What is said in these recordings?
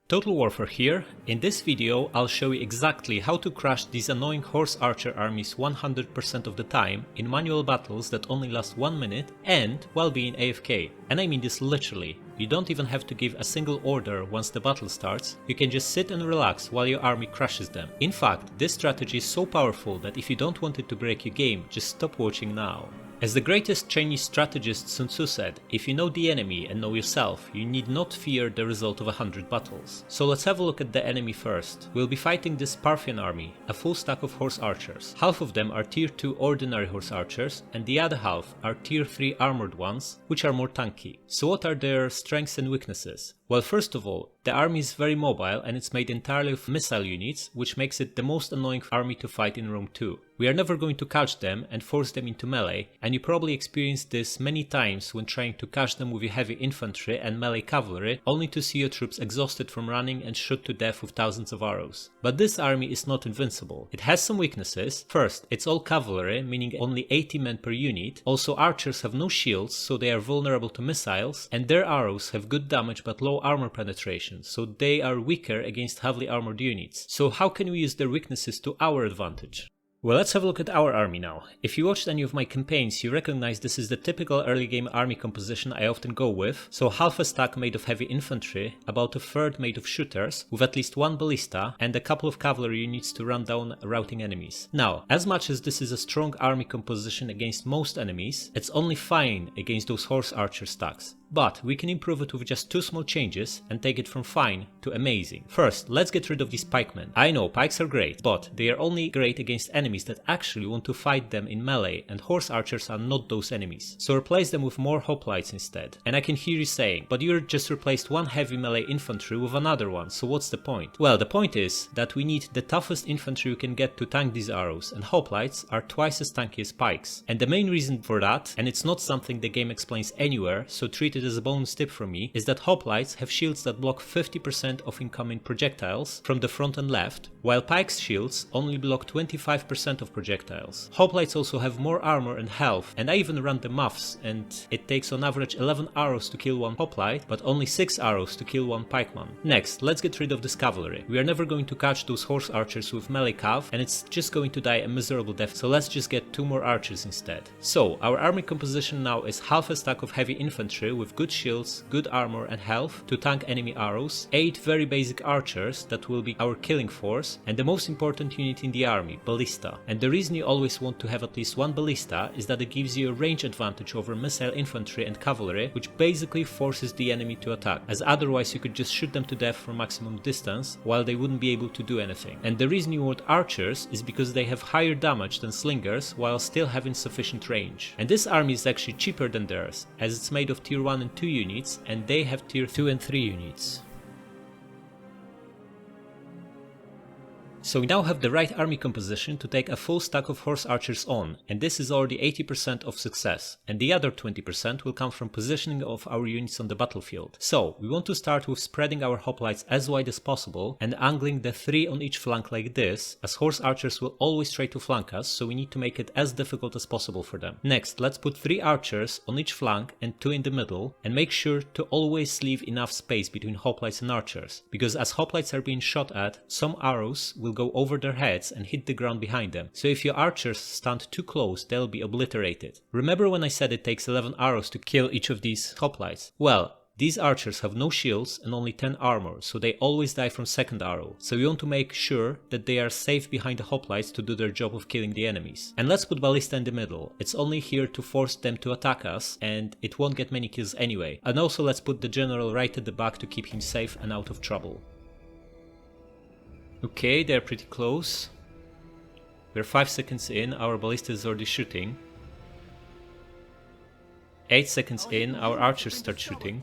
Total Warfare here. In this video I'll show you exactly how to crush these annoying horse archer armies 100% of the time in manual battles that only last 1 minute and while being AFK. And I mean this literally. You don't even have to give a single order once the battle starts, you can just sit and relax while your army crushes them. In fact, this strategy is so powerful that if you don't want it to break your game, just stop watching now. As the greatest Chinese strategist Sun Tzu said, if you know the enemy and know yourself, you need not fear the result of 100 battles. So let's have a look at the enemy first. We'll be fighting this Parthian army, a full stack of horse archers. Half of them are tier 2 ordinary horse archers and the other half are tier 3 armored ones, which are more tanky. So what are their strengths and weaknesses? Well, first of all, the army is very mobile and it's made entirely of missile units, which makes it the most annoying army to fight in Rome 2. We are never going to catch them and force them into melee, and you probably experienced this many times when trying to catch them with your heavy infantry and melee cavalry, only to see your troops exhausted from running and shot to death with thousands of arrows. But this army is not invincible. It has some weaknesses. First, it's all cavalry, meaning only 80 men per unit. Also, archers have no shields, so they are vulnerable to missiles, and their arrows have good damage but low armor penetration, so they are weaker against heavily armored units. So how can we use their weaknesses to our advantage? Well, let's have a look at our army now. If you watched any of my campaigns, you recognize this is the typical early game army composition I often go with. So half a stack made of heavy infantry, about a third made of shooters, with at least one ballista, and a couple of cavalry units to run down routing enemies. Now, as much as this is a strong army composition against most enemies, it's only fine against those horse archer stacks. But we can improve it with just 2 small changes and take it from fine to amazing. First, let's get rid of these pikemen. I know pikes are great, but they are only great against enemies that actually want to fight them in melee, and horse archers are not those enemies. So replace them with more hoplites instead. And I can hear you saying, but you just replaced one heavy melee infantry with another one, so what's the point? Well, the point is that we need the toughest infantry you can get to tank these arrows, and hoplites are twice as tanky as pikes. And the main reason for that, and it's not something the game explains anywhere, so treat it as a bonus tip from me, is that hoplites have shields that block 50% of incoming projectiles from the front and left, while pikes' shields only block 25% of projectiles. Hoplites also have more armor and health, and I even ran the maths, and it takes on average 11 arrows to kill one hoplite, but only 6 arrows to kill one pikeman. Next, let's get rid of this cavalry. We are never going to catch those horse archers with melee cav, and it's just going to die a miserable death, so let's just get 2 more archers instead. So, our army composition now is half a stack of heavy infantry with good shields, good armor and health to tank enemy arrows, 8 very basic archers that will be our killing force, and the most important unit in the army, ballista. And the reason you always want to have at least one ballista is that it gives you a range advantage over missile infantry and cavalry, which basically forces the enemy to attack, as otherwise you could just shoot them to death from maximum distance while they wouldn't be able to do anything. And the reason you want archers is because they have higher damage than slingers while still having sufficient range. And this army is actually cheaper than theirs, as it's made of tier 1 and 2 units, and they have tier 2 and 3 units. So we now have the right army composition to take a full stack of horse archers on, and this is already 80% of success, and the other 20% will come from positioning of our units on the battlefield. So we want to start with spreading our hoplites as wide as possible and angling the 3 on each flank like this, as horse archers will always try to flank us, so we need to make it as difficult as possible for them. Next, let's put 3 archers on each flank and 2 in the middle, and make sure to always leave enough space between hoplites and archers, because as hoplites are being shot at, some arrows will go over their heads and hit the ground behind them, so if your archers stand too close, they'll be obliterated. Remember when I said it takes 11 arrows to kill each of these hoplites? Well, these archers have no shields and only 10 armor, so they always die from second arrow, so you want to make sure that they are safe behind the hoplites to do their job of killing the enemies. And let's put ballista in the middle. It's only here to force them to attack us, and it won't get many kills anyway. And also let's put the general right at the back to keep him safe and out of trouble. Okay, they're pretty close. We're 5 seconds in, our ballista is already shooting. 8 seconds in, our archers start shooting.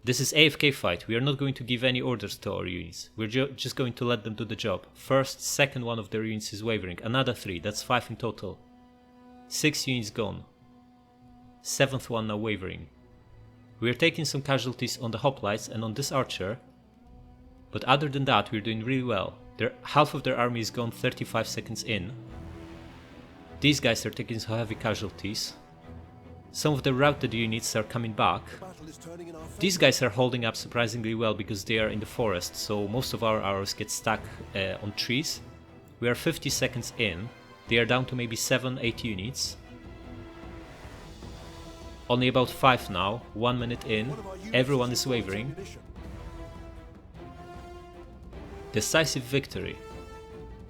This is AFK fight, we are not going to give any orders to our units. We're just going to let them do the job. First, second one of their units is wavering, another 3, that's 5 in total. 6 units gone. 7th one now wavering. We are taking some casualties on the hoplites and on this archer, but other than that we're doing really well. Half of their army is gone 35 seconds in. These guys are taking some heavy casualties. Some of the routed units are coming back. These guys are holding up surprisingly well because they are in the forest, so most of our arrows get stuck on trees. We are 50 seconds in. They are down to maybe 7-8 units. Only about 5 now, 1 minute in. Everyone is wavering. Decisive victory.